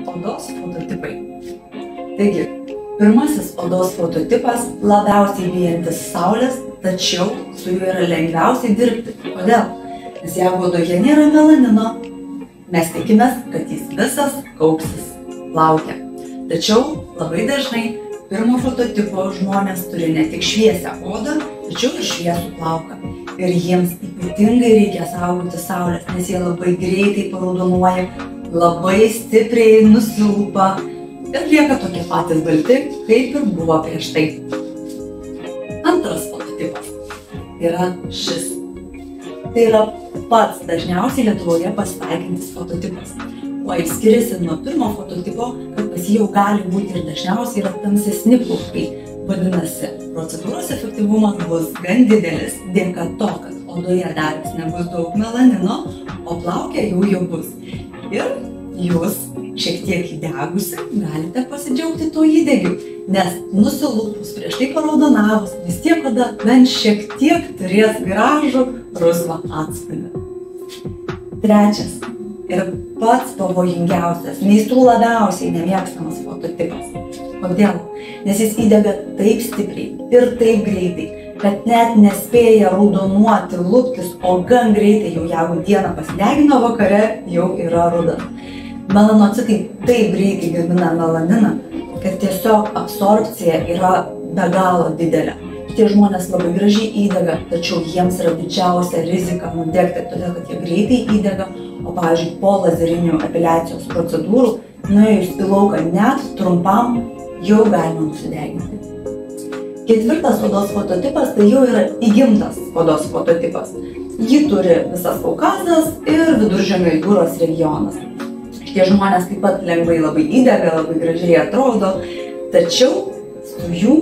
Odos fototipai. Taigi, pirmasis odos fototipas labiausiai bijantis saulės, tačiau su juo yra lengviausiai dirbti. Kodėl? Nes jeigu odoje nėra melanino, mes tikimės, kad jis visas kaupsis plauke. Tačiau labai dažnai pirmo fototipo žmonės turi ne tik šviesią odą, tačiau ir šviesų plauką. Ir jiems ypatingai reikia saugoti saulės, nes jie labai greitai paraudonuoja, labai stipriai nusilūpa ir lieka tokie patys balti, kaip ir buvo prieš tai. Antras fototipas yra šis. Tai yra pats dažniausiai Lietuvoje pasitaikantis fototipas. Kuo jis skiriasi nuo pirmo fototipo, kad pas jį jau gali būti ir dažniausiai yra tamsesni plaukai. Vadinasi, procedūros efektyvumas bus gan didelis dėka to, kad odoje dar vis nebus daug melanino, o plauke jau bus. Ir jūs šiek tiek įdegusi galite pasidžiaugti tuo įdegiu, nes nusilupus prieš tai paraudonavus, vis tiek oda bent šiek tiek turės gražų rusvą atspalvį. Trečias ir pats pavojingiausias, meistrų labiausiai nemėgstamas fototipas. Kodėl? Nes jis įdega taip stipriai ir taip greitai, kad net nespėja raudonuoti, luptis, o gan greitai jau jeigu dieną pasidegino, vakare jau yra ruda. Melanocitai taip greitai gamina melaniną, kad tiesiog absorbcija yra be galo didelė. Tie žmonės labai gražiai įdega, tačiau jiems yra didžiausia rizika nudegti, todėl kad jie greitai įdega, o pavyzdžiui, po lazerinių epiliacijos procedūrų, nuėjus į lauką net trumpam, jau galima nusideginti. Ketvirtas odos fototipas tai jau yra įgimtas odos fototipas. Jį turi visas Kaukazas ir Viduržemio jūros regionas. Šitie žmonės taip pat lengvai labai įdega, labai gražiai atrodo, tačiau su jų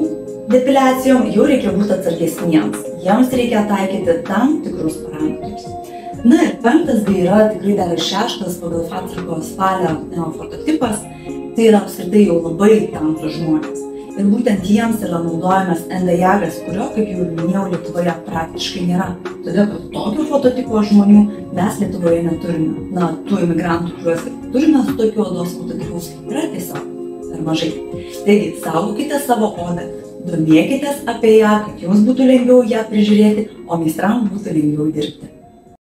depiliacijom jau reikia būti atsargesniems. Jiems reikia taikyti tam tikrus parametrus. Na ir penktas bei yra tikrai dar ir šeštas pagal Fabriko Spalio fototipas. Tai yra apskritai jau labai tamsūs žmonės. Ir būtent jiems yra naudojamas endajagas, kurio, kaip jau minėjau, Lietuvoje praktiškai nėra. Todėl, kad tokio fototipo žmonių mes Lietuvoje neturime. Na, tų imigrantų, kuriuos turime su tokiu odos fototipu, yra tiesiog per mažai. Taigi, saugokite savo odą, domėkitės apie ją, kad jums būtų lengviau ją prižiūrėti, o meistrams būtų lengviau dirbti.